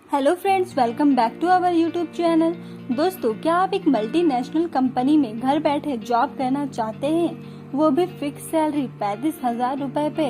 Hello friends, welcome back to our YouTube channel. दोस्तों, क्या आप एक मल्टीनेशनल कंपनी में घर बैठे जॉब करना चाहते हैं, वो भी फिक्स सैलरी 35,000 रुपए पे?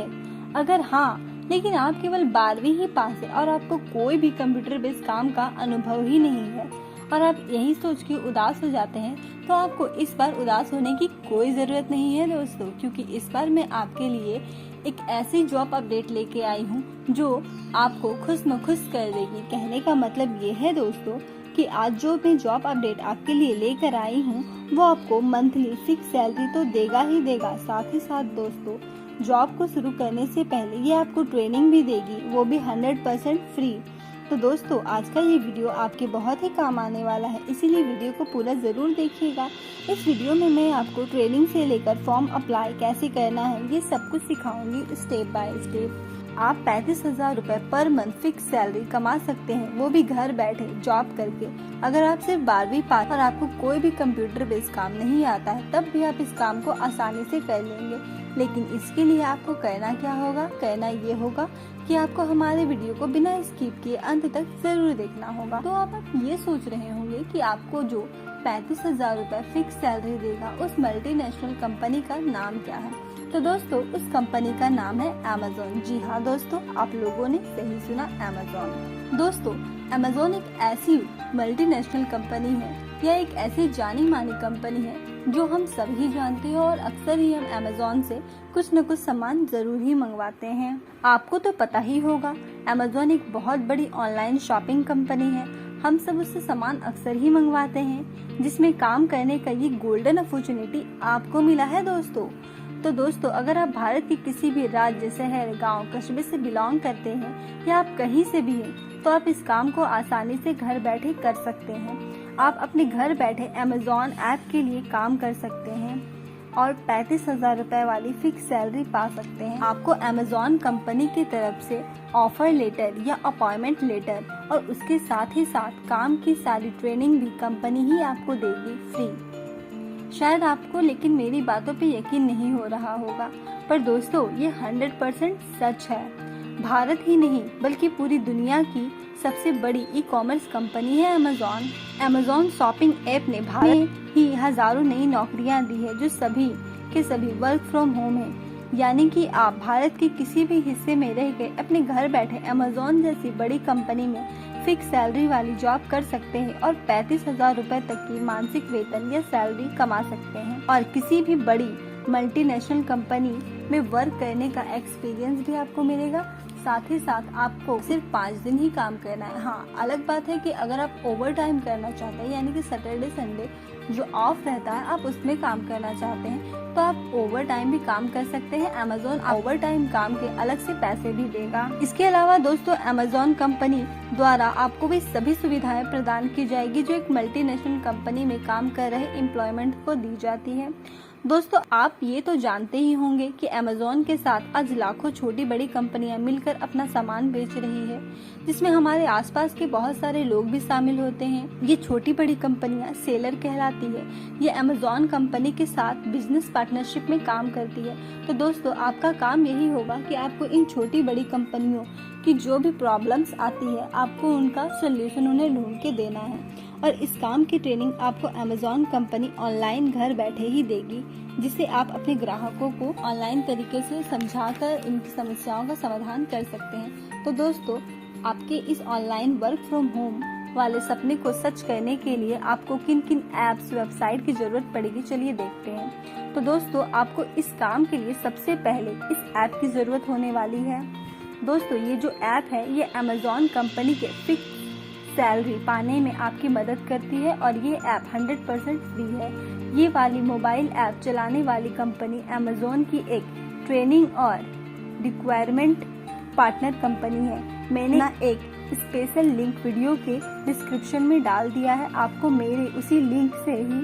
अगर हाँ, लेकिन आप केवल 12वीं ही पास है और आपको कोई भी कंप्यूटर बेस्ड काम का अनुभव ही नहीं है और आप यही सोच के उदास हो जाते हैं, तो आपको इस बार उदास होने की कोई जरूरत नहीं है दोस्तों, क्योंकि इस बार मैं आपके लिए एक ऐसी जॉब अपडेट लेके आई हूँ जो आपको खुश न खुश कर देगी। कहने का मतलब ये है दोस्तों कि आज जो मैं जॉब अपडेट आपके लिए लेकर आई हूँ वो आपको मंथली फिक्स सैलरी तो देगा ही देगा, साथ ही साथ दोस्तों जॉब को शुरू करने से पहले ये आपको ट्रेनिंग भी देगी, वो भी 100% फ्री। तो दोस्तों, आज का ये वीडियो आपके बहुत ही काम आने वाला है, इसीलिए वीडियो को पूरा जरूर देखिएगा। इस वीडियो में मैं आपको ट्रेनिंग से लेकर फॉर्म अप्लाई कैसे करना है ये सब कुछ सिखाऊंगी स्टेप बाय स्टेप। आप 35,000 रुपए पर मंथ फिक्स सैलरी कमा सकते हैं, वो भी घर बैठे जॉब करके। अगर आप सिर्फ 12वीं पास और आपको कोई भी कंप्यूटर बेस्ड काम नहीं आता है, तब भी आप इस काम को आसानी से कर लेंगे। लेकिन इसके लिए आपको करना क्या होगा? करना ये होगा कि आपको हमारे वीडियो को बिना स्किप किए अंत तक जरूर देखना होगा। तो आप ये सोच रहे होंगे कि आपको जो 35,000 रुपए फिक्स सैलरी देगा उस मल्टीनेशनल कंपनी का नाम क्या है? तो दोस्तों, उस कंपनी का नाम है अमेज़न। जी हाँ दोस्तों, आप लोगों ने सही सुना, अमेज़न। दोस्तों, अमेज़न एक ऐसी मल्टीनेशनल कंपनी है या एक ऐसी जानी मानी कंपनी है जो हम सभी जानते हैं और अक्सर ही हम अमेज़न से कुछ न कुछ सामान जरूर ही मंगवाते हैं। आपको तो पता ही होगा, अमेज़न एक बहुत बड़ी ऑनलाइन शॉपिंग कंपनी है। हम सब उससे सामान अक्सर ही मंगवाते हैं, जिसमें काम करने का ये गोल्डन अपॉर्चुनिटी आपको मिला है दोस्तों। तो दोस्तों, अगर आप भारत के किसी भी राज्य, शहर, गांव, कस्बे से बिलोंग करते हैं या आप कहीं से भी हैं, तो आप इस काम को आसानी से घर बैठे कर सकते हैं। आप अपने घर बैठे अमेज़न ऐप के लिए काम कर सकते हैं और 35,000 रुपए वाली फिक्स सैलरी पा सकते हैं। आपको अमेज़न कंपनी की तरफ से ऑफर लेटर या अपॉइंटमेंट लेटर और उसके साथ ही साथ काम की सारी ट्रेनिंग भी कंपनी ही आपको देगी फ्री। शायद आपको लेकिन मेरी बातों पे यकीन नहीं हो रहा होगा, पर दोस्तों ये 100% सच है। भारत ही नहीं बल्कि पूरी दुनिया की सबसे बड़ी ई कॉमर्स कंपनी है अमेज़न। अमेज़न शॉपिंग ऐप ने भारत में ही हजारों नई नौकरियां दी है, जो सभी के सभी वर्क फ्रॉम होम है। यानी कि आप भारत के किसी भी हिस्से में रह के अपने घर बैठे अमेज़न जैसी बड़ी कंपनी में फिक्स सैलरी वाली जॉब कर सकते हैं और 35,000 रुपए तक की मासिक वेतन या सैलरी कमा सकते हैं। और किसी भी बड़ी मल्टीनेशनल कंपनी में वर्क करने का एक्सपीरियंस भी आपको मिलेगा। साथ ही साथ आपको सिर्फ 5 दिन ही काम करना है। हाँ, अलग बात है कि अगर आप ओवर टाइम करना चाहते हैं, यानी कि सैटरडे संडे जो ऑफ रहता है, आप उसमें काम करना चाहते हैं, तो आप ओवर टाइम भी काम कर सकते हैं। अमेज़न ओवर टाइम काम के अलग से पैसे भी देगा। इसके अलावा दोस्तों, अमेज़न कंपनी द्वारा आपको भी सभी सुविधाएं प्रदान की जाएगी जो एक मल्टीनेशनल कंपनी में काम कर रहे एम्प्लॉयमेंट को दी जाती है। दोस्तों, आप ये तो जानते ही होंगे कि अमेज़न के साथ आज लाखों छोटी बड़ी कंपनियां मिलकर अपना सामान बेच रही है, जिसमें हमारे आसपास के बहुत सारे लोग भी शामिल होते हैं। ये छोटी बड़ी कंपनियां सेलर कहलाती है। ये अमेज़न कंपनी के साथ बिजनेस पार्टनरशिप में काम करती है। तो दोस्तों, आपका काम यही होगा कि आपको इन छोटी बड़ी कंपनियों की जो भी प्रॉब्लम्स आती है, आपको उनका सोल्यूशन उन्हें ढूंढ के देना है। और इस काम की ट्रेनिंग आपको अमेज़न कंपनी ऑनलाइन घर बैठे ही देगी, जिसे आप अपने ग्राहकों को ऑनलाइन तरीके से समझाकर इनकी समस्याओं का समाधान कर सकते हैं। तो दोस्तों, आपके इस ऑनलाइन वर्क फ्रॉम होम वाले सपने को सच करने के लिए आपको किन किन एप्स, वेबसाइट की जरूरत पड़ेगी, चलिए देखते हैं। तो दोस्तों, आपको इस काम के लिए सबसे पहले इस ऐप की जरूरत होने वाली है। दोस्तों, ये जो ऐप है ये अमेज़न कंपनी के फिक्स सैलरी पाने में आपकी मदद करती है और ये ऐप 100% फ्री है। ये वाली मोबाइल ऐप चलाने वाली कंपनी अमेज़न की एक ट्रेनिंग और रिक्वायरमेंट पार्टनर कंपनी है। मैंने ना एक स्पेशल लिंक वीडियो के डिस्क्रिप्शन में डाल दिया है। आपको मेरे उसी लिंक से ही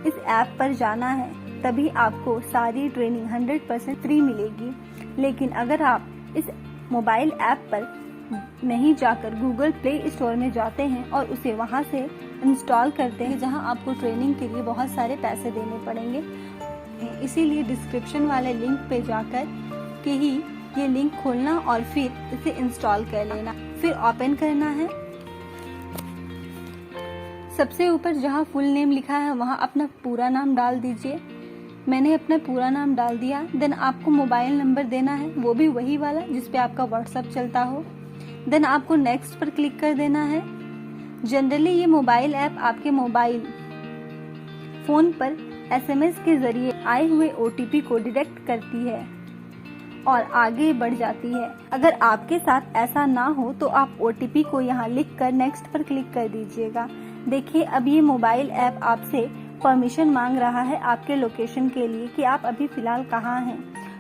इस ऐप पर जाना है, तभी आपको सारी ट्रेनिंग 100% फ्री मिलेगी। लेकिन अगर आप इस मोबाइल ऐप पर नहीं जाकर गूगल प्ले स्टोर में जाते हैं और उसे वहां से इंस्टॉल करते हैं, जहां आपको ट्रेनिंग के लिए बहुत सारे पैसे देने पड़ेंगे, इसीलिए डिस्क्रिप्शन वाले लिंक पे जाकर के ही ये लिंक खोलना और फिर इसे इंस्टॉल कर लेना। फिर ओपन करना है सबसे ऊपर जहाँ फुल नेम लिखा है वहाँ अपना पूरा नाम डाल दीजिए। मैंने अपना पूरा नाम डाल दिया। देन आपको मोबाइल नंबर देना है, वो भी वही वाला जिस पे आपका व्हाट्सएप चलता हो। देन आपको नेक्स्ट पर क्लिक कर देना है। जनरली ये मोबाइल ऐप आपके मोबाइल फोन पर SMS के जरिए आए हुए OTP को डिटेक्ट करती है और आगे बढ़ जाती है। अगर आपके साथ ऐसा ना हो तो आप OTP को यहाँ लिख कर नेक्स्ट पर क्लिक कर दीजिएगा। देखिए अब ये मोबाइल ऐप आपसे परमिशन मांग रहा है आपके लोकेशन के लिए कि आप अभी फिलहाल कहाँ हैं।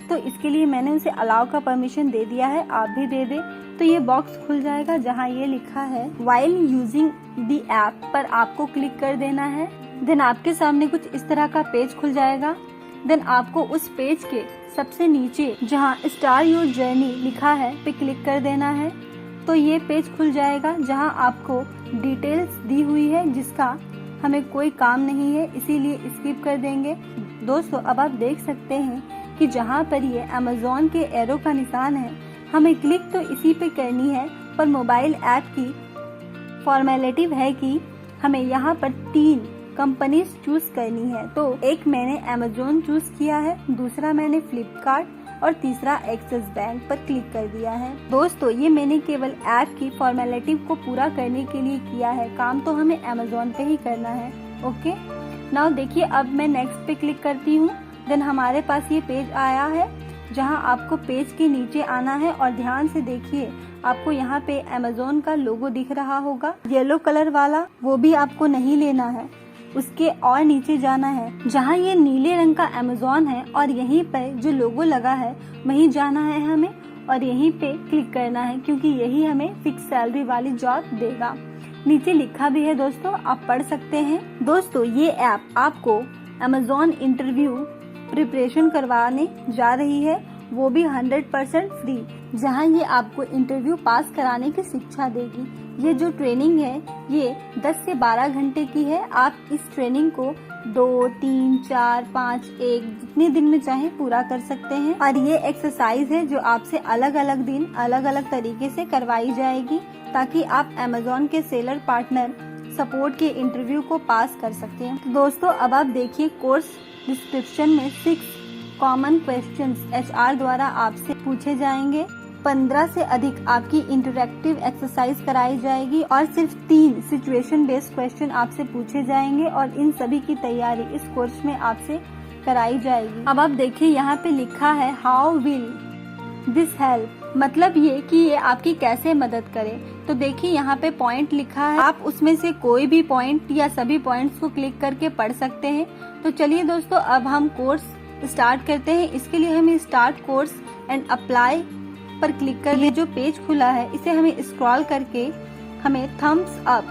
तो इसके लिए मैंने उसे अलाउ का परमिशन दे दिया है, आप भी दे दें। तो ये बॉक्स खुल जाएगा जहाँ ये लिखा है व्हाइल यूजिंग द ऐप पर आपको क्लिक कर देना है। देन आपके सामने कुछ इस तरह का पेज खुल जाएगा। देन आपको उस पेज के सबसे नीचे जहाँ स्टार्ट योर जर्नी लिखा है पे क्लिक कर देना है। तो ये पेज खुल जाएगा जहाँ आपको डिटेल्स दी हुई है जिसका हमें कोई काम नहीं है, इसीलिए स्किप कर देंगे। दोस्तों अब आप देख सकते हैं कि जहाँ पर ये अमेज़न के एरो का निशान है, हमें क्लिक तो इसी पे करनी है, पर मोबाइल ऐप की फॉर्मेलिटी है कि हमें यहाँ पर 3 कंपनीज चूज करनी है। तो एक मैंने अमेज़न चूज किया है, दूसरा मैंने फ्लिपकार्ट और तीसरा एक्सिस बैंक पर क्लिक कर दिया है। दोस्तों ये मैंने केवल ऐप की फॉर्मेलिटी को पूरा करने के लिए किया है, काम तो हमें अमेज़न पे ही करना है। ओके नाउ देखिए अब मैं नेक्स्ट पे क्लिक करती हूँ। देन हमारे पास ये पेज आया है जहाँ आपको पेज के नीचे आना है और ध्यान से देखिए आपको यहाँ पे अमेज़न का लोगो दिख रहा होगा येलो कलर वाला, वो भी आपको नहीं लेना है, उसके और नीचे जाना है जहाँ ये नीले रंग का अमेज़न है और यहीं पर जो लोगो लगा है वहीं जाना है हमें और यहीं पे क्लिक करना है क्योंकि यही हमें फिक्स सैलरी वाली जॉब देगा। नीचे लिखा भी है दोस्तों, आप पढ़ सकते हैं। दोस्तों ये ऐप आपको अमेज़न इंटरव्यू प्रिपरेशन करवाने जा रही है, वो भी 100% फ्री, जहां ये आपको इंटरव्यू पास कराने की शिक्षा देगी। ये जो ट्रेनिंग है ये 10 से 12 घंटे की है। आप इस ट्रेनिंग को 2, 3, 4, 5, 1 जितने दिन में चाहे पूरा कर सकते हैं और ये एक्सरसाइज है जो आपसे अलग अलग दिन अलग अलग तरीके से करवाई जाएगी ताकि आप अमेज़न के सेलर पार्टनर सपोर्ट के इंटरव्यू को पास कर सकते हैं। तो दोस्तों अब आप देखिए कोर्स डिस्क्रिप्शन में 6 कॉमन क्वेश्चंस HR द्वारा आपसे पूछे जाएंगे। 15 से अधिक आपकी इंटरैक्टिव एक्सरसाइज कराई जाएगी और सिर्फ 3 सिचुएशन बेस्ड क्वेश्चन आपसे पूछे जाएंगे और इन सभी की तैयारी इस कोर्स में आपसे कराई जाएगी। अब आप देखिए यहाँ पे लिखा है हाउ विल दिस हेल्प, मतलब ये कि ये आपकी कैसे मदद करे। तो देखिए यहाँ पे पॉइंट लिखा है, आप उसमें से कोई भी पॉइंट या सभी पॉइंट्स को क्लिक करके पढ़ सकते हैं। तो चलिए दोस्तों अब हम कोर्स स्टार्ट करते हैं। इसके लिए हमें स्टार्ट कोर्स एंड अप्लाई पर क्लिक कर, ये जो पेज खुला है इसे हमें स्क्रॉल करके हमें थम्स अप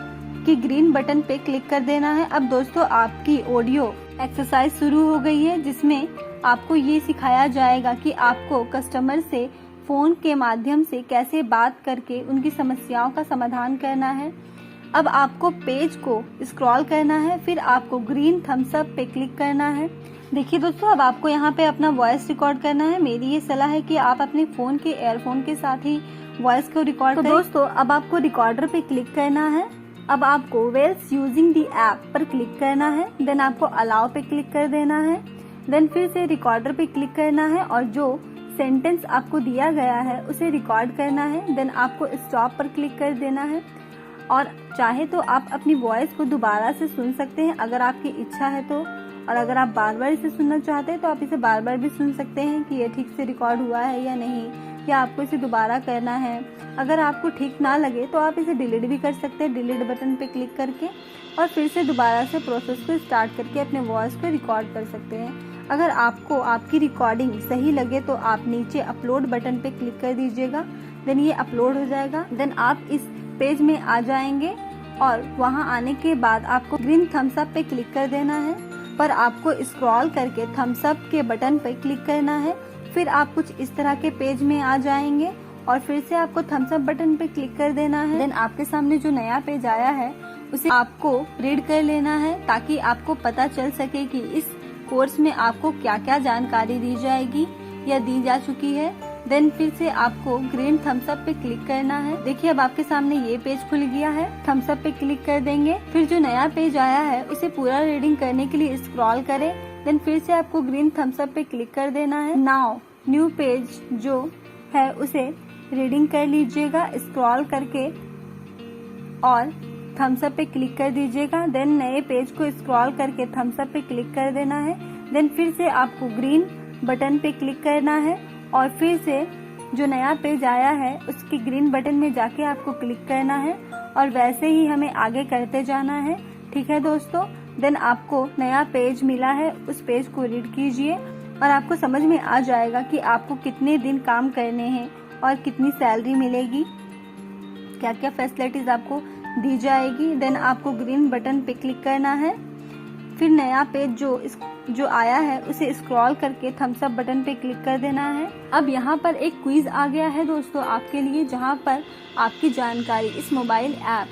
की ग्रीन बटन पे क्लिक कर देना है। अब दोस्तों आपकी ऑडियो एक्सरसाइज शुरू हो गई है जिसमें आपको ये सिखाया जाएगा कि आपको कस्टमर से फोन के माध्यम से कैसे बात करके उनकी समस्याओं का समाधान करना है। अब आपको पेज को स्क्रॉल करना है, फिर आपको ग्रीन थम्स अप पे क्लिक करना है। देखिए दोस्तों अब आपको यहाँ पे अपना वॉइस रिकॉर्ड करना है। मेरी ये सलाह है कि आप अपने फोन के ईयरफोन के साथ ही वॉइस को रिकॉर्ड करें। दोस्तों अब आपको रिकॉर्डर पे क्लिक करना है। अब आपको वेल्स यूजिंग द ऐप पर क्लिक करना है। देन आपको अलाउ पे क्लिक कर देना है। देन फिर से रिकॉर्डर पे क्लिक करना है और जो सेंटेंस आपको दिया गया है उसे रिकॉर्ड करना है। देन आपको स्टॉप पर क्लिक कर देना है और चाहे तो आप अपनी वॉइस को दोबारा से सुन सकते हैं अगर आपकी इच्छा है तो, और अगर आप बार बार इसे सुनना चाहते हैं तो आप इसे बार बार भी सुन सकते हैं कि ये ठीक से रिकॉर्ड हुआ है या नहीं, या आपको इसे दोबारा करना है। अगर आपको ठीक ना लगे तो आप इसे डिलीट भी कर सकते हैं, डिलीट बटन पे क्लिक करके, और फिर से दोबारा से प्रोसेस को स्टार्ट करके अपने वॉइस को रिकॉर्ड कर सकते हैं। अगर आपको आपकी रिकॉर्डिंग सही लगे तो आप नीचे अपलोड बटन पे क्लिक कर दीजिएगा। देन ये अपलोड हो जाएगा। देन आप इस पेज में आ जाएंगे और वहां आने के बाद आपको ग्रीन थम्स अप पे क्लिक कर देना है, पर आपको स्क्रॉल करके थम्स अप के बटन पे क्लिक करना है। फिर आप कुछ इस तरह के पेज में आ जाएंगे और फिर से आपको थम्स अप बटन पे क्लिक कर देना है। देन आपके सामने जो नया पेज आया है उसे आपको रीड कर लेना है ताकि आपको पता चल सके कि इस कोर्स में आपको क्या क्या जानकारी दी जाएगी या दी जा चुकी है। देन फिर से आपको ग्रीन थम्स अप पे क्लिक करना है। देखिए अब आपके सामने ये पेज खुल गया है। थम्स अप पे क्लिक कर देंगे। फिर जो नया पेज आया है उसे पूरा रीडिंग करने के लिए स्क्रॉल करें। देन फिर से आपको ग्रीन थम्स अप पे क्लिक कर देना है। नाउ न्यू पेज जो है उसे रीडिंग कर लीजिएगा स्क्रॉल करके और थम्स अप पे क्लिक कर दीजिएगा। देन नए पेज को स्क्रॉल करके थम्स अप पे क्लिक कर देना है। देन फिर से आपको ग्रीन बटन पे क्लिक करना है और फिर से जो नया पेज आया है उसके ग्रीन बटन में जाके आपको क्लिक करना है और वैसे ही हमें आगे करते जाना है। ठीक है दोस्तों। देन आपको नया पेज मिला है, उस पेज को रीड कीजिए और आपको समझ में आ जाएगा कि आपको कितने दिन काम करने हैं और कितनी सैलरी मिलेगी, क्या क्या फैसिलिटीज आपको दी जाएगी। देन आपको ग्रीन बटन पे क्लिक करना है। फिर नया पेज जो आया है उसे स्क्रॉल करके थम्स अप बटन पे क्लिक कर देना है। अब यहाँ पर एक क्विज आ गया है दोस्तों आपके लिए, जहाँ पर आपकी जानकारी इस मोबाइल ऐप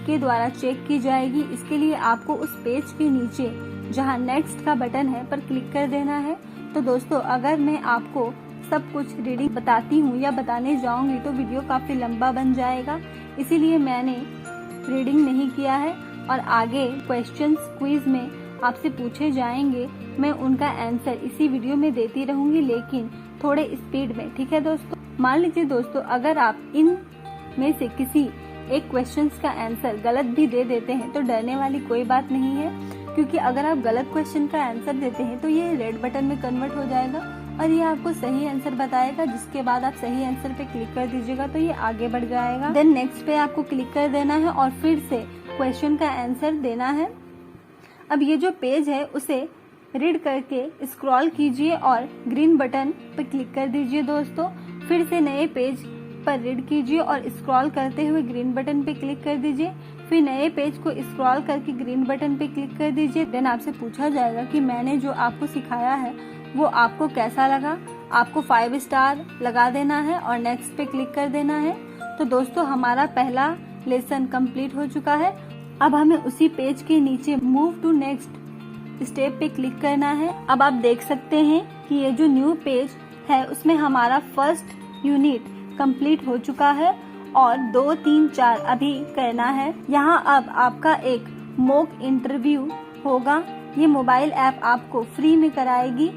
के द्वारा चेक की जाएगी। इसके लिए आपको उस पेज के नीचे जहाँ नेक्स्ट का बटन है पर क्लिक कर देना है। तो दोस्तों अगर मैं आपको सब कुछ रीडिंग बताती हूँ या बताने जाऊंगी तो वीडियो काफी लंबा बन जाएगा, इसीलिए मैंने रीडिंग नहीं किया है और आगे क्वेश्चंस क्विज में आपसे पूछे जाएंगे, मैं उनका आंसर इसी वीडियो में देती रहूंगी लेकिन थोड़े स्पीड में। ठीक है दोस्तों। मान लीजिए दोस्तों अगर आप इन में से किसी एक क्वेश्चंस का आंसर गलत भी दे देते हैं तो डरने वाली कोई बात नहीं है, क्योंकि अगर आप गलत क्वेश्चन का आंसर देते हैं तो ये रेड बटन में कन्वर्ट हो जाएगा और ये आपको सही आंसर बताएगा, जिसके बाद आप सही आंसर पे क्लिक कर दीजिएगा तो ये आगे बढ़ जाएगा। देन नेक्स्ट पे आपको क्लिक कर देना है और फिर से क्वेश्चन का आंसर देना है। अब ये जो पेज है उसे रीड करके स्क्रॉल कीजिए और ग्रीन बटन पे क्लिक कर दीजिए दोस्तों। फिर से नए पेज पर रीड कीजिए और स्क्रॉल करते हुए ग्रीन बटन पे क्लिक कर दीजिए। फिर नए पेज को स्क्रॉल करके ग्रीन बटन पे क्लिक कर दीजिए। देन आपसे पूछा जाएगा कि मैंने जो आपको सिखाया है वो आपको कैसा लगा। आपको 5 स्टार लगा देना है और नेक्स्ट पे क्लिक कर देना है। तो दोस्तों हमारा पहला लेसन कंप्लीट हो चुका है। अब हमें उसी पेज के नीचे मूव टू नेक्स्ट स्टेप पे क्लिक करना है। अब आप देख सकते हैं कि ये जो न्यू पेज है उसमें हमारा फर्स्ट यूनिट कंप्लीट हो चुका है और 2, 3, 4 अभी करना है। यहाँ अब आपका एक मॉक इंटरव्यू होगा। ये मोबाइल ऐप आपको फ्री में कराएगी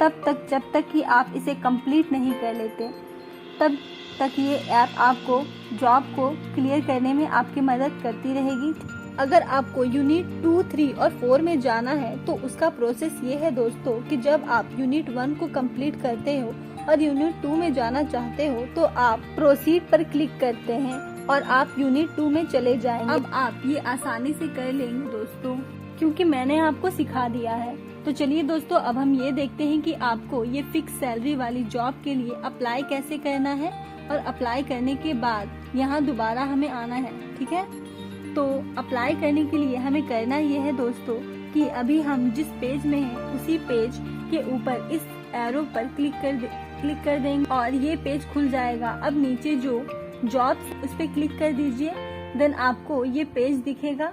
तब तक जब तक कि आप इसे कंप्लीट नहीं कर लेते, तब तक ये ऐप आपको जॉब को क्लियर करने में आपकी मदद करती रहेगी। अगर आपको यूनिट 2, 3 और 4 में जाना है तो उसका प्रोसेस ये है दोस्तों कि जब आप यूनिट 1 को कंप्लीट करते हो और यूनिट 2 में जाना चाहते हो तो आप प्रोसीड पर क्लिक करते हैं और आप यूनिट 2 में चले जाएंगे। अब आप ये आसानी से कर लेंगे दोस्तों, क्योंकि मैंने आपको सिखा दिया है। तो चलिए दोस्तों अब हम ये देखते हैं कि आपको ये फिक्स सैलरी वाली जॉब के लिए अप्लाई कैसे करना है और अप्लाई करने के बाद यहाँ दोबारा हमें आना है। ठीक है। तो अप्लाई करने के लिए हमें करना ये है दोस्तों कि अभी हम जिस पेज में हैं उसी पेज के ऊपर इस एरो पर क्लिक कर देंगे और ये पेज खुल जाएगा। अब नीचे जो जॉब्स उस पर क्लिक कर दीजिए। देन आपको ये पेज दिखेगा,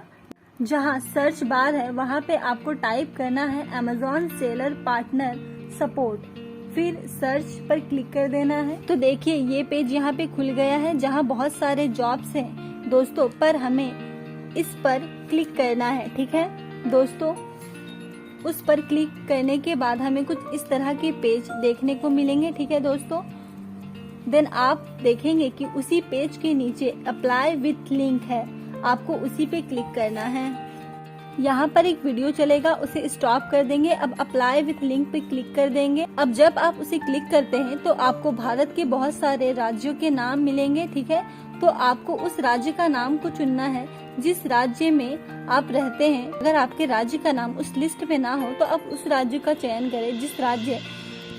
जहाँ सर्च बार है वहाँ पे आपको टाइप करना है Amazon सेलर पार्टनर सपोर्ट, फिर सर्च पर क्लिक कर देना है। तो देखिए ये पेज यहाँ पे खुल गया है जहाँ बहुत सारे जॉब्स हैं दोस्तों, पर हमें इस पर क्लिक करना है। ठीक है दोस्तों। उस पर क्लिक करने के बाद हमें कुछ इस तरह के पेज देखने को मिलेंगे। ठीक है दोस्तों। देन आप देखेंगे कि उसी पेज के नीचे अप्लाई विथ लिंक है, आपको उसी पे क्लिक करना है। यहाँ पर एक वीडियो चलेगा, उसे स्टॉप कर देंगे। अब अप्लाई विथ लिंक पे क्लिक कर देंगे। अब जब आप उसे क्लिक करते हैं तो आपको भारत के बहुत सारे राज्यों के नाम मिलेंगे। ठीक है। तो आपको उस राज्य का नाम को चुनना है जिस राज्य में आप रहते हैं। अगर आपके राज्य का नाम उस लिस्ट में ना हो तो आप उस राज्य का चयन करें जिस राज्य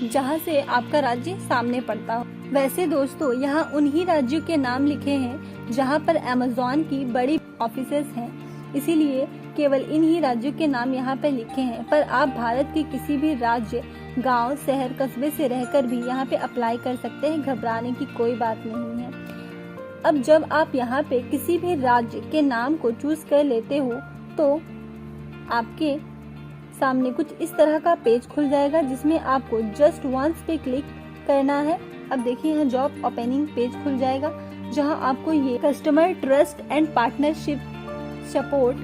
जहाँ से आपका राज्य सामने पड़ता हो। वैसे दोस्तों यहाँ उन्हीं राज्यों के नाम लिखे हैं जहाँ पर अमेज़न की बड़ी ऑफिसेस हैं, इसीलिए केवल इन्हीं राज्यों के नाम यहाँ पे लिखे हैं। पर आप भारत के किसी भी राज्य, गांव, शहर, कस्बे से रहकर भी यहाँ पे अप्लाई कर सकते हैं, घबराने की कोई बात नहीं है। अब जब आप यहाँ पे किसी भी राज्य के नाम को चूज कर लेते हो तो आपके सामने कुछ इस तरह का पेज खुल जाएगा जिसमें आपको जस्ट वंस पे क्लिक करना है अब देखिए यहाँ जॉब ओपनिंग पेज खुल जाएगा, जहां आपको ये customer trust and partnership support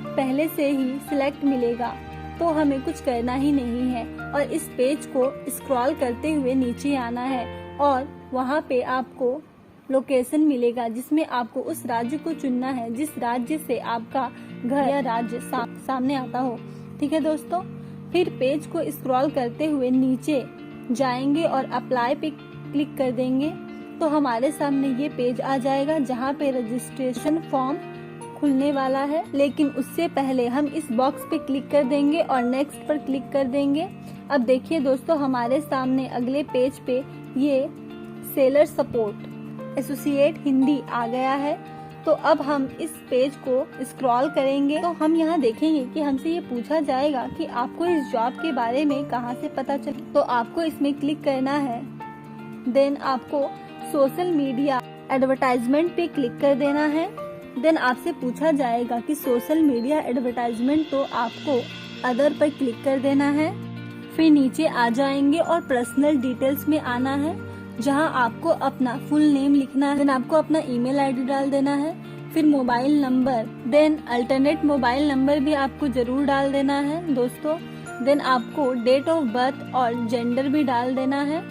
पहले से ही सिलेक्ट मिलेगा, तो हमें कुछ करना ही नहीं है और इस पेज को स्क्रॉल करते हुए नीचे आना है और वहां पे आपको लोकेशन मिलेगा जिसमें आपको उस राज्य को चुनना है जिस राज्य से आपका घर या राज्य सामने आता हो। ठीक है दोस्तों, फिर पेज को स्क्रॉल करते हुए नीचे जाएंगे और अप्लाई पे क्लिक कर देंगे तो हमारे सामने ये पेज आ जाएगा जहाँ पे रजिस्ट्रेशन फॉर्म खुलने वाला है। लेकिन उससे पहले हम इस बॉक्स पे क्लिक कर देंगे और नेक्स्ट पर क्लिक कर देंगे। अब देखिए दोस्तों, हमारे सामने अगले पेज पे ये सेलर सपोर्ट एसोसिएट हिंदी आ गया है। तो अब हम इस पेज को स्क्रॉल करेंगे तो हम यहाँ देखेंगे कि हमसे ये पूछा जाएगा कि आपको इस जॉब के बारे में कहाँ से पता चला। तो आपको इसमें क्लिक करना है, देन आपको सोशल मीडिया एडवर्टाइजमेंट पे क्लिक कर देना है। देन आपसे पूछा जाएगा कि सोशल मीडिया एडवर्टाइजमेंट, तो आपको अदर पर क्लिक कर देना है। फिर नीचे आ जाएंगे और पर्सनल डिटेल्स में आना है जहां आपको अपना फुल नेम लिखना है। देन आपको अपना ईमेल आईडी डाल देना है, फिर mobile number, then alternate mobile number भी आपको जरूर डाल देना है दोस्तों। देन आपको डेट ऑफ बर्थ और जेंडर भी डाल देना है।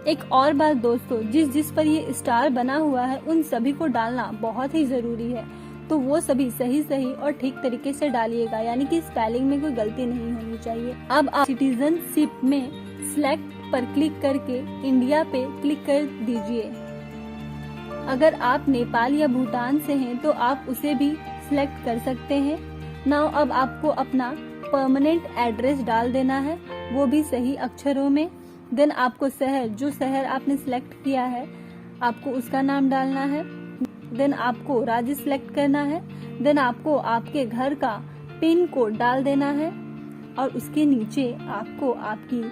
एक और बात दोस्तों, जिस पर ये स्टार बना हुआ है उन सभी को डालना बहुत ही जरूरी है, तो वो सभी सही और ठीक तरीके से डालिएगा, यानी कि स्पेलिंग में कोई गलती नहीं होनी चाहिए। अब आप सिटीजनशिप में सिलेक्ट पर क्लिक करके इंडिया पे क्लिक कर दीजिए। अगर आप नेपाल या भूटान से हैं तो आप उसे भी सिलेक्ट कर सकते हैं। नाउ अब आपको अपना परमानेंट एड्रेस डाल देना है, वो भी सही अक्षरों में। देन आपको जो शहर आपने सिलेक्ट किया है आपको उसका नाम डालना है। देन आपको राज्य सिलेक्ट करना है। देन आपको आपके घर का पिन कोड डाल देना है और उसके नीचे आपको आपकी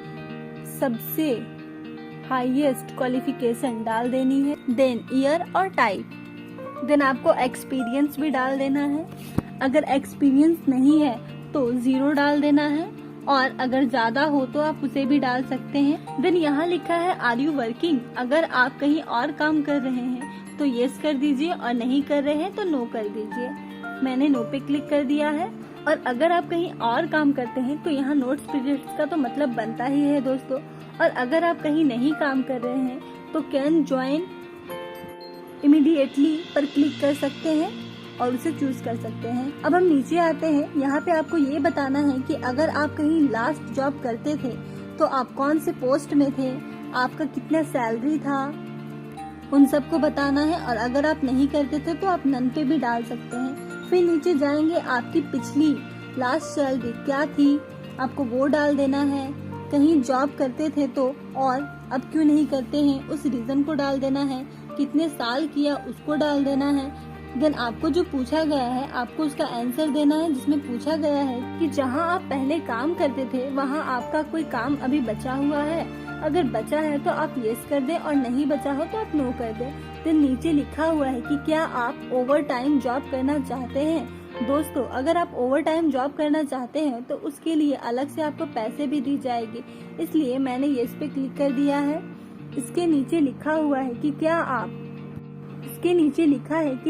सबसे हाईएस्ट क्वालिफिकेशन डाल देनी है। देन ईयर और टाइप। देन आपको एक्सपीरियंस भी डाल देना है। अगर एक्सपीरियंस नहीं है तो 0 डाल देना है और अगर ज्यादा हो तो आप उसे भी डाल सकते हैं। देन यहाँ लिखा है आर यू वर्किंग। अगर आप कहीं और काम कर रहे हैं तो यस कर दीजिए और नहीं कर रहे हैं तो नो कर दीजिए। मैंने नो पे क्लिक कर दिया है। और अगर आप कहीं और काम करते हैं तो यहाँ नोट्स पीरियड्स का तो मतलब बनता ही है दोस्तों। और अगर आप कहीं नहीं काम कर रहे हैं तो कैन ज्वाइन इमीडिएटली पर क्लिक कर सकते हैं और उसे चूज कर सकते हैं। अब हम नीचे आते हैं। यहाँ पे आपको ये बताना है कि अगर आप कहीं लास्ट जॉब करते थे तो आप कौन से पोस्ट में थे, आपका कितना सैलरी था, उन सबको बताना है। और अगर आप नहीं करते थे तो आप नन पे भी डाल सकते हैं। फिर नीचे जाएंगे, आपकी पिछली लास्ट सैलरी क्या थी आपको वो डाल देना है। कहीं जॉब करते थे तो और अब क्यों नहीं करते हैं उस रीजन को डाल देना है। कितने साल किया उसको डाल देना है। देन आपको जो पूछा गया है आपको उसका आंसर देना है, जिसमें पूछा गया है कि जहां आप पहले काम करते थे वहां आपका कोई काम अभी बचा हुआ है। अगर बचा है तो आप यस कर दें और नहीं बचा हो तो आप नो कर दें। देन नीचे लिखा हुआ है कि क्या आप ओवर टाइम जॉब करना चाहते हैं। दोस्तों, अगर आप ओवर टाइम जॉब करना चाहते हैं तो उसके लिए अलग से आपको पैसे भी दी जाएगी, इसलिए मैंने यस पे क्लिक कर दिया है। इसके नीचे लिखा हुआ है कि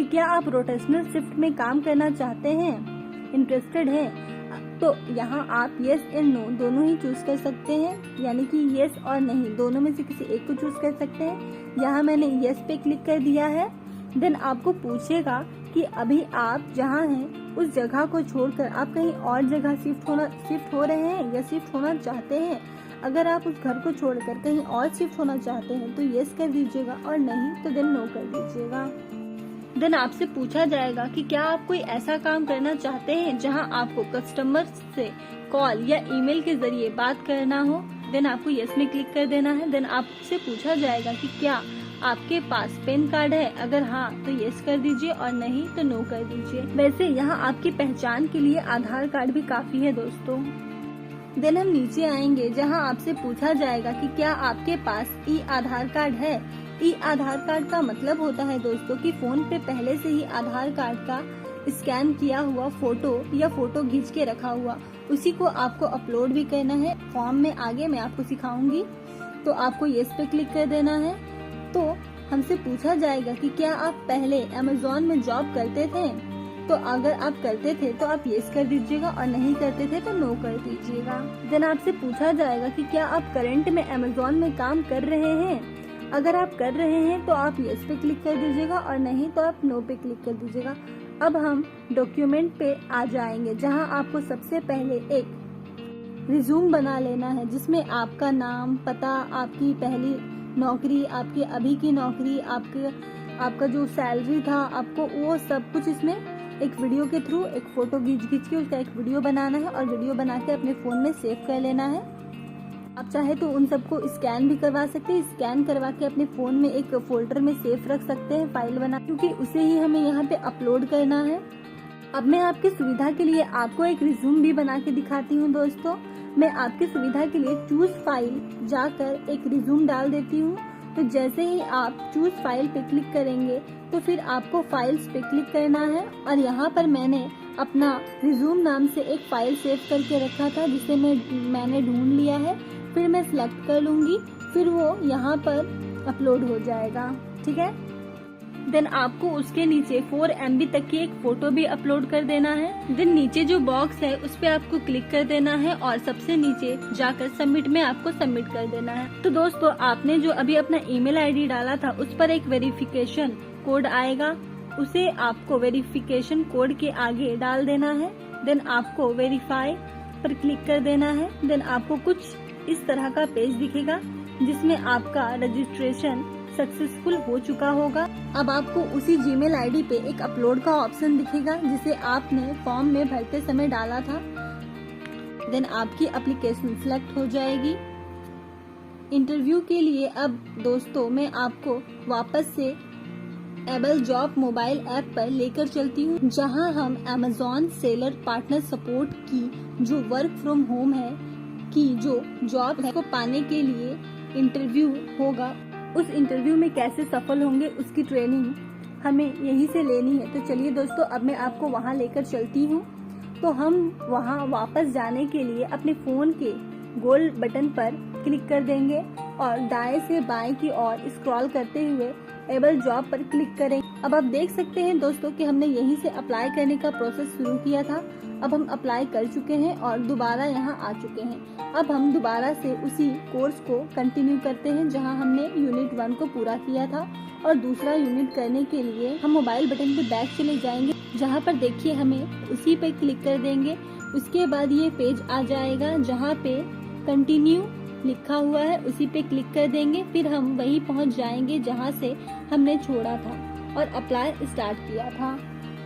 क्या आप रोटेशनल शिफ्ट में काम करना चाहते हैं, इंटरेस्टेड हैं। तो यहाँ आप यस एंड नो दोनों ही चूज कर सकते हैं, यानी कि यस और नहीं दोनों में से किसी एक को चूज कर सकते हैं। यहाँ मैंने यस पे क्लिक कर दिया है। देन आपको पूछेगा कि अभी आप जहाँ हैं उस जगह को छोड़कर आप कहीं और जगह शिफ्ट हो रहे हैं या शिफ्ट होना चाहते हैं। अगर आप उस घर को छोड़कर कहीं और शिफ्ट होना चाहते हैं तो यस कर दीजिएगा और नहीं तो देन नो कर दीजिएगा। देन आपसे पूछा जाएगा कि क्या आप कोई ऐसा काम करना चाहते हैं जहां आपको कस्टमर से कॉल या ईमेल के जरिए बात करना हो। देन आपको यस में क्लिक कर देना है। देन आपसे पूछा जाएगा कि क्या आपके पास पैन कार्ड है। अगर हाँ तो यस कर दीजिए और नहीं तो नो कर दीजिए। वैसे यहाँ आपकी पहचान के लिए आधार कार्ड भी काफी है दोस्तों। देन हम नीचे आएंगे जहाँ आपसे पूछा जाएगा कि क्या आपके पास ई आधार कार्ड है। ई आधार कार्ड का मतलब होता है दोस्तों कि फोन पे पहले से ही आधार कार्ड का स्कैन किया हुआ फोटो या फोटो खींच के रखा हुआ, उसी को आपको अपलोड भी करना है फॉर्म में। आगे मैं आपको सिखाऊंगी। तो आपको येस पे क्लिक कर देना है। तो हमसे पूछा जाएगा कि क्या आप पहले अमेज़न में जॉब करते थे, तो अगर आप करते थे तो आप येस कर दीजिएगा और नहीं करते थे तो नो कर दीजिएगा। देन आपसे पूछा जाएगा कि क्या आप करंट में अमेज़न में काम कर रहे हैं, अगर आप कर रहे हैं तो आप येस पे क्लिक कर दीजिएगा और नहीं तो आप नो पे क्लिक कर दीजिएगा। अब हम डॉक्यूमेंट पे आ जाएंगे, जहां आपको सबसे पहले एक रिज्यूम बना लेना है, जिसमें आपका नाम, पता, आपकी पहली नौकरी, आपकी अभी की नौकरी, आपका जो सैलरी था, आपको वो सब कुछ इसमें एक वीडियो के थ्रू एक फोटो खींच के उसका एक वीडियो बनाना है और वीडियो बना के अपने फोन में सेव कर लेना है। आप चाहे तो उन सबको स्कैन भी करवा सकते हैं, स्कैन करवा के अपने फोन में एक फोल्डर में सेव रख सकते हैं फाइल बना, क्योंकि उसे ही हमें यहाँ पे अपलोड करना है। अब मैं आपकी सुविधा के लिए आपको एक रिज्यूम भी बना के दिखाती हूँ दोस्तों। मैं आपकी सुविधा के लिए चूज फाइल जाकर एक रिज्यूम डाल देती हूँ। तो जैसे ही आप चूज फाइल पे क्लिक करेंगे तो फिर आपको फाइल्स पे क्लिक करना है और यहाँ पर मैंने अपना रिज्यूम नाम से एक फाइल सेव करके रखा था, जिसे मैंने ढूंढ लिया है। फिर मैं सिलेक्ट कर लूंगी, फिर वो यहाँ पर अपलोड हो जाएगा। ठीक है, देन आपको उसके नीचे 4 MB तक की एक फोटो भी अपलोड कर देना है। देन नीचे जो बॉक्स है उस पे आपको क्लिक कर देना है और सबसे नीचे जाकर सबमिट में आपको सबमिट कर देना है। तो दोस्तों, आपने जो अभी अपना ईमेल आईडी डाला था उस पर एक वेरिफिकेशन कोड आएगा, उसे आपको वेरिफिकेशन कोड के आगे डाल देना है। देन आपको वेरीफाई पर क्लिक कर देना है। देन आपको कुछ इस तरह का पेज दिखेगा, जिसमें आपका रजिस्ट्रेशन सक्सेसफुल हो चुका होगा। अब आपको उसी जीमेल आईडी पे एक अपलोड का ऑप्शन दिखेगा, जिसे आपने फॉर्म में भरते समय डाला था। देन आपकी एप्लीकेशन सिलेक्ट हो जाएगी इंटरव्यू के लिए। अब दोस्तों, मैं आपको वापस से एबल जॉब मोबाइल ऐप पर लेकर चलती हूँ, जहां हम अमेज़न सेलर पार्टनर सपोर्ट की जो वर्क फ्रॉम होम है की जो जॉब है को पाने के लिए इंटरव्यू होगा। उस इंटरव्यू में कैसे सफल होंगे उसकी ट्रेनिंग हमें यहीं से लेनी है। तो चलिए दोस्तों, अब मैं आपको वहां लेकर चलती हूँ। तो हम वहां वापस जाने के लिए अपने फोन के गोल बटन पर क्लिक कर देंगे और दाएं से बाएं की ओर स्क्रॉल करते हुए एबल जॉब पर क्लिक करेंगे। अब आप देख सकते हैं दोस्तों कि हमने यहीं से अप्लाई करने का प्रोसेस शुरू किया था। अब हम अप्लाई कर चुके हैं और दोबारा यहाँ आ चुके हैं। अब हम दोबारा से उसी कोर्स को कंटिन्यू करते हैं, जहाँ हमने यूनिट 1 को पूरा किया था। और दूसरा यूनिट करने के लिए हम मोबाइल बटन पे बैक चले जाएंगे, जहाँ पर देखिए हमें उसी पे क्लिक कर देंगे। उसके बाद ये पेज आ जाएगा, जहाँ पे कंटिन्यू लिखा हुआ है, उसी पे क्लिक कर देंगे। फिर हम वहीं पहुँच जाएंगे जहाँ से हमने छोड़ा था और अप्लाई स्टार्ट किया था।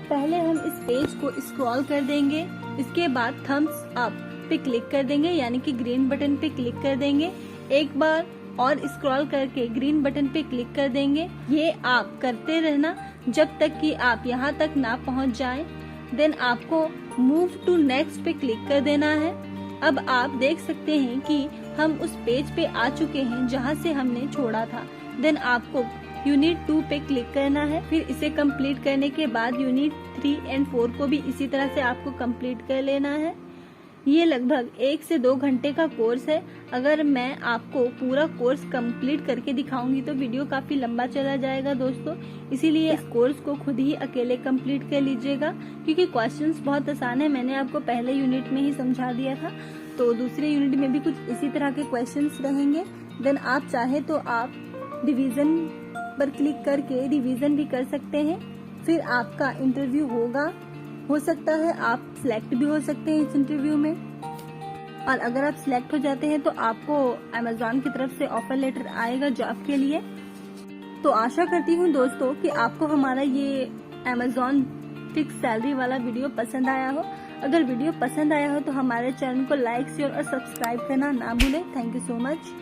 पहले हम इस पेज को स्क्रॉल कर देंगे, इसके बाद थम्स अप पे क्लिक कर देंगे, यानी कि ग्रीन बटन पे क्लिक कर देंगे। एक बार और स्क्रॉल करके ग्रीन बटन पे क्लिक कर देंगे। ये आप करते रहना जब तक कि आप यहाँ तक ना पहुँच जाएं। देन आपको मूव टू नेक्स्ट पे क्लिक कर देना है। अब आप देख सकते हैं कि हम उस पेज पे आ चुके हैं जहाँ से हमने छोड़ा था। देन आपको यूनिट 2 पे क्लिक करना है। फिर इसे कंप्लीट करने के बाद यूनिट 3 और 4 को भी इसी तरह से आपको कंप्लीट कर लेना है। ये लगभग 1 से 2 घंटे का कोर्स है। अगर मैं आपको पूरा कोर्स कंप्लीट करके दिखाऊंगी तो वीडियो काफी लंबा चला जाएगा दोस्तों, इसीलिए इस कोर्स को खुद ही अकेले कंप्लीट कर लीजिएगा, क्योंकि क्वेश्चंस बहुत आसान है। मैंने आपको पहले यूनिट में ही समझा दिया था, तो दूसरे यूनिट में भी कुछ इसी तरह के क्वेश्चंस रहेंगे। देन आप चाहे तो आप डिवीजन पर क्लिक करके रिवीजन भी कर सकते हैं। फिर आपका इंटरव्यू होगा, हो सकता है आप सिलेक्ट भी हो सकते हैं इस इंटरव्यू में। और अगर आप सिलेक्ट हो जाते हैं तो आपको अमेज़न की तरफ से ऑफर लेटर आएगा जॉब के लिए। तो आशा करती हूँ दोस्तों कि आपको हमारा ये अमेज़न फिक्स सैलरी वाला वीडियो पसंद आया हो। अगर वीडियो पसंद आया हो तो हमारे चैनल को लाइक, शेयर और सब्सक्राइब करना ना भूलें। Thank you so much.